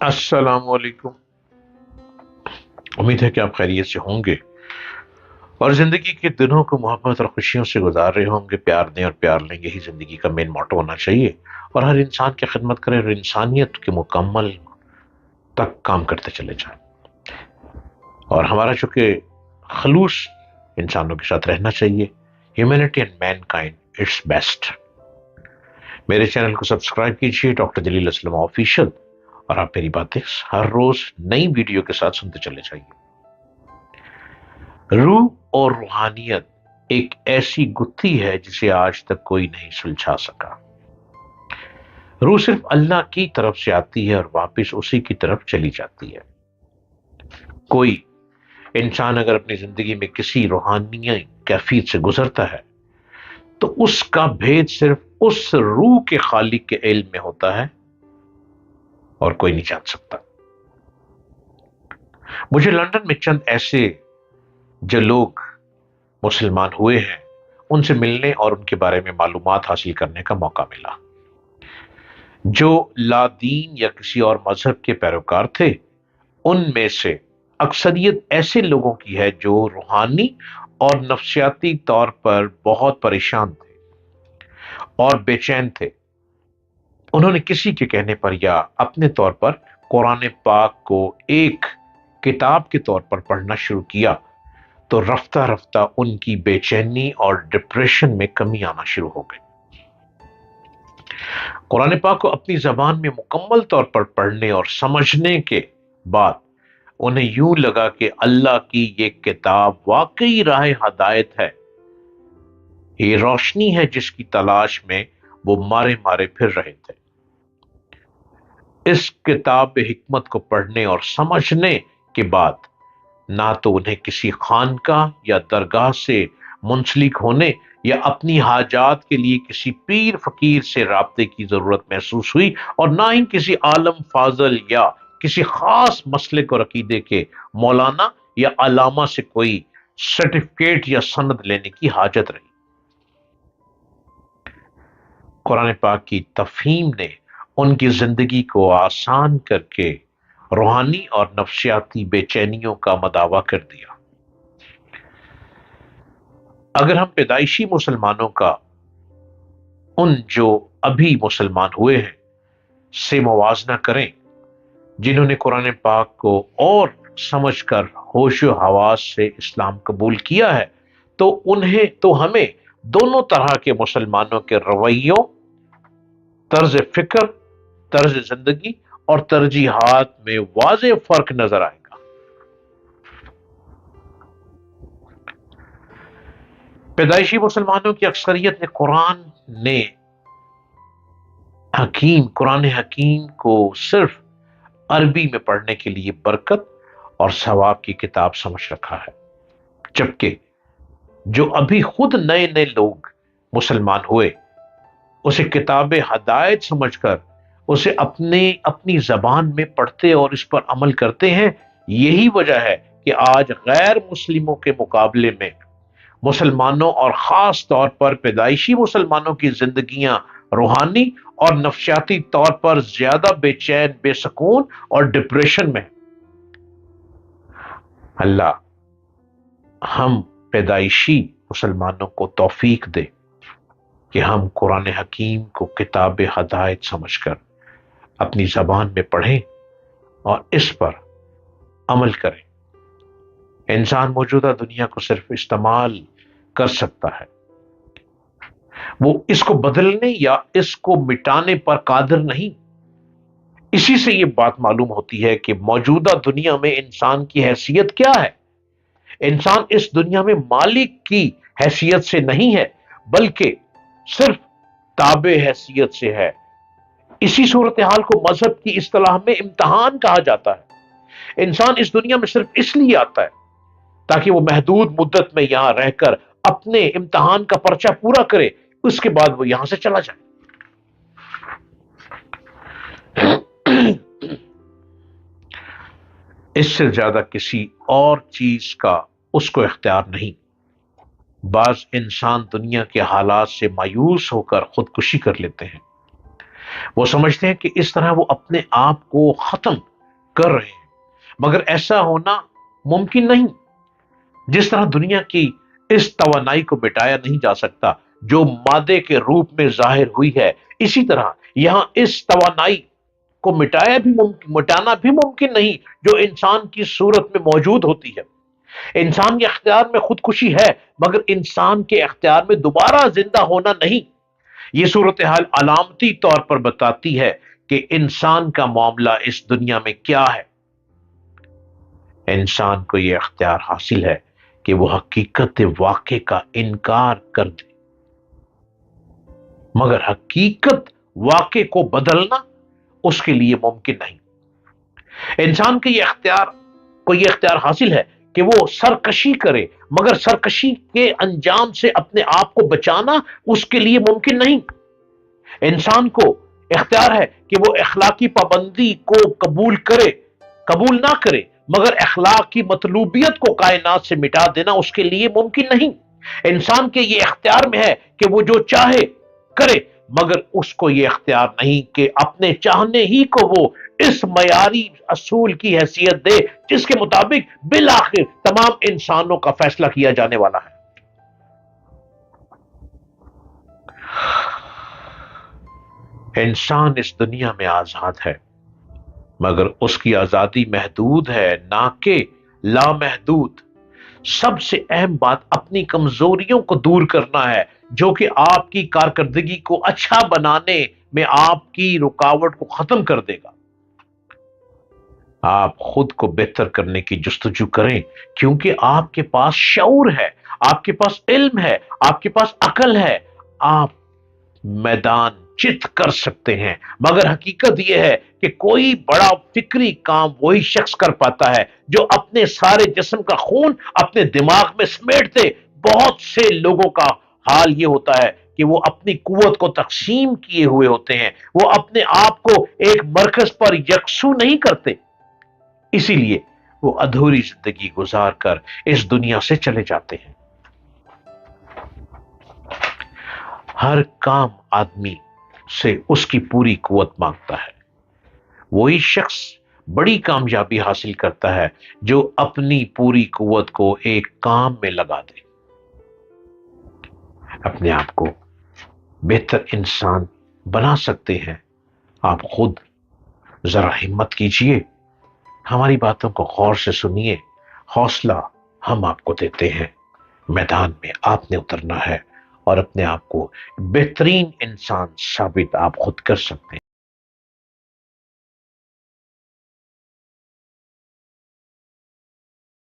السلام علیکم۔ امید ہے کہ آپ خیریت سے ہوں گے اور زندگی کے دنوں کو محبت اور خوشیوں سے گزار رہے ہوں گے۔ پیار دیں اور پیار لیں، یہی زندگی کا مین موٹو ہونا چاہیے، اور ہر انسان کی خدمت کریں اور انسانیت کے مکمل تک کام کرتے چلے جائیں۔ اور ہمارا چونکہ خلوص انسانوں کے ساتھ رہنا چاہیے، humanity and mankind it's best. میرے چینل کو سبسکرائب کیجیے، ڈاکٹر جلیل اسلم آفیشل، اور آپ میری باتیں ہر روز نئی ویڈیو کے ساتھ سنتے چلے جائیے۔ روح اور روحانیت ایک ایسی گتھی ہے جسے آج تک کوئی نہیں سلجھا سکا۔ روح صرف اللہ کی طرف سے آتی ہے اور واپس اسی کی طرف چلی جاتی ہے۔ کوئی انسان اگر اپنی زندگی میں کسی روحانی کیفیت سے گزرتا ہے تو اس کا بھید صرف اس روح کے خالق کے علم میں ہوتا ہے اور کوئی نہیں جان سکتا۔ مجھے لندن میں چند ایسے جو لوگ مسلمان ہوئے ہیں ان سے ملنے اور ان کے بارے میں معلومات حاصل کرنے کا موقع ملا۔ جو لا دین یا کسی اور مذہب کے پیروکار تھے، ان میں سے اکثریت ایسے لوگوں کی ہے جو روحانی اور نفسیاتی طور پر بہت پریشان تھے اور بے چین تھے۔ انہوں نے کسی کے کہنے پر یا اپنے طور پر قرآن پاک کو ایک کتاب کے طور پر پڑھنا شروع کیا تو رفتہ رفتہ ان کی بے چینی اور ڈپریشن میں کمی آنا شروع ہو گئی۔ قرآن پاک کو اپنی زبان میں مکمل طور پر پڑھنے اور سمجھنے کے بعد انہیں یوں لگا کہ اللہ کی یہ کتاب واقعی راہ ہدایت ہے، یہ روشنی ہے جس کی تلاش میں وہ مارے مارے پھر رہے تھے۔ اس کتاب حکمت کو پڑھنے اور سمجھنے کے بعد نہ تو انہیں کسی خانقاہ یا درگاہ سے منسلک ہونے یا اپنی حاجات کے لیے کسی پیر فقیر سے رابطے کی ضرورت محسوس ہوئی، اور نہ ہی کسی عالم فاضل یا کسی خاص مسلک اور عقیدے کے مولانا یا علامہ سے کوئی سرٹیفکیٹ یا سند لینے کی حاجت رہی۔ قرآن پاک کی تفہیم نے ان کی زندگی کو آسان کر کے روحانی اور نفسیاتی بے چینیوں کا مداوع کر دیا۔ اگر ہم پیدائشی مسلمانوں کا ان جو ابھی مسلمان ہوئے ہیں سے موازنہ کریں، جنہوں نے قرآن پاک کو اور سمجھ کر ہوش و حواس سے اسلام قبول کیا ہے، تو ہمیں دونوں طرح کے مسلمانوں کے رویوں، طرز فکر، طرز زندگی اور ترجیحات میں واضح فرق نظر آئے گا۔ پیدائشی مسلمانوں کی اکثریت نے قرآن حکیم کو صرف عربی میں پڑھنے کے لیے برکت اور ثواب کی کتاب سمجھ رکھا ہے، جبکہ جو ابھی خود نئے نئے لوگ مسلمان ہوئے اسے کتاب ہدایت سمجھ کر اسے اپنی زبان میں پڑھتے اور اس پر عمل کرتے ہیں۔ یہی وجہ ہے کہ آج غیر مسلموں کے مقابلے میں مسلمانوں اور خاص طور پر پیدائشی مسلمانوں کی زندگیاں روحانی اور نفسیاتی طور پر زیادہ بے چین، بے سکون اور ڈپریشن میں۔ اللہ ہم پیدائشی مسلمانوں کو توفیق دے کہ ہم قرآن حکیم کو کتاب ہدایت سمجھ کر اپنی زبان میں پڑھیں اور اس پر عمل کریں۔ انسان موجودہ دنیا کو صرف استعمال کر سکتا ہے، وہ اس کو بدلنے یا اس کو مٹانے پر قادر نہیں۔ اسی سے یہ بات معلوم ہوتی ہے کہ موجودہ دنیا میں انسان کی حیثیت کیا ہے۔ انسان اس دنیا میں مالک کی حیثیت سے نہیں ہے بلکہ صرف تابع حیثیت سے ہے۔ اسی صورتحال کو مذہب کی اصطلاح میں امتحان کہا جاتا ہے۔ انسان اس دنیا میں صرف اس لیے آتا ہے تاکہ وہ محدود مدت میں یہاں رہ کر اپنے امتحان کا پرچہ پورا کرے، اس کے بعد وہ یہاں سے چلا جائے۔ اس سے زیادہ کسی اور چیز کا اس کو اختیار نہیں۔ بعض انسان دنیا کے حالات سے مایوس ہو کر خودکشی کر لیتے ہیں۔ وہ سمجھتے ہیں کہ اس طرح وہ اپنے آپ کو ختم کر رہے ہیں، مگر ایسا ہونا ممکن نہیں۔ جس طرح دنیا کی اس توانائی کو مٹایا نہیں جا سکتا جو مادے کے روپ میں ظاہر ہوئی ہے، اسی طرح یہاں اس توانائی کو مٹانا بھی ممکن نہیں جو انسان کی صورت میں موجود ہوتی ہے۔ انسان کے اختیار میں خودکشی ہے، مگر انسان کے اختیار میں دوبارہ زندہ ہونا نہیں۔ یہ صورتحال علامتی طور پر بتاتی ہے کہ انسان کا معاملہ اس دنیا میں کیا ہے۔ انسان کو یہ اختیار حاصل ہے کہ وہ حقیقت واقع کا انکار کر دے، مگر حقیقت واقع کو بدلنا اس کے لیے ممکن نہیں۔ انسان کے یہ اختیار حاصل ہے کہ وہ سرکشی کرے، مگر سرکشی کے انجام سے اپنے آپ کو بچانا اس کے لیے ممکن نہیں۔ انسان کو اختیار ہے کہ وہ اخلاقی پابندی کو قبول نہ کرے، مگر اخلاق کی مطلوبیت کو کائنات سے مٹا دینا اس کے لیے ممکن نہیں۔ انسان کے یہ اختیار میں ہے کہ وہ جو چاہے کرے، مگر اس کو یہ اختیار نہیں کہ اپنے چاہنے ہی کو وہ اس معیاری اصول کی حیثیت دے جس کے مطابق بالآخر تمام انسانوں کا فیصلہ کیا جانے والا ہے۔ انسان اس دنیا میں آزاد ہے، مگر اس کی آزادی محدود ہے نہ کہ لامحدود۔ سب سے اہم بات اپنی کمزوریوں کو دور کرنا ہے جو کہ آپ کی کارکردگی کو اچھا بنانے میں آپ کی رکاوٹ کو ختم کر دے گا۔ آپ خود کو بہتر کرنے کی جستجو کریں، کیونکہ آپ کے پاس شعور ہے، آپ کے پاس علم ہے، آپ کے پاس عقل ہے، آپ میدان چت کر سکتے ہیں۔ مگر حقیقت یہ ہے کہ کوئی بڑا فکری کام وہی شخص کر پاتا ہے جو اپنے سارے جسم کا خون اپنے دماغ میں سمیٹ دے۔ بہت سے لوگوں کا حال یہ ہوتا ہے کہ وہ اپنی قوت کو تقسیم کیے ہوئے ہوتے ہیں، وہ اپنے آپ کو ایک مرکز پر یکسو نہیں کرتے، اسی لیے وہ ادھوری زندگی گزار کر اس دنیا سے چلے جاتے ہیں۔ ہر کام آدمی سے اس کی پوری قوت مانگتا ہے۔ وہی شخص بڑی کامیابی حاصل کرتا ہے جو اپنی پوری قوت کو ایک کام میں لگا دے۔ اپنے آپ کو بہتر انسان بنا سکتے ہیں آپ خود۔ ذرا ہمت کیجئے، ہماری باتوں کو غور سے سنیے، حوصلہ ہم آپ کو دیتے ہیں۔ میدان میں آپ نے اترنا ہے اور اپنے آپ کو بہترین انسان ثابت آپ خود کر سکتے ہیں۔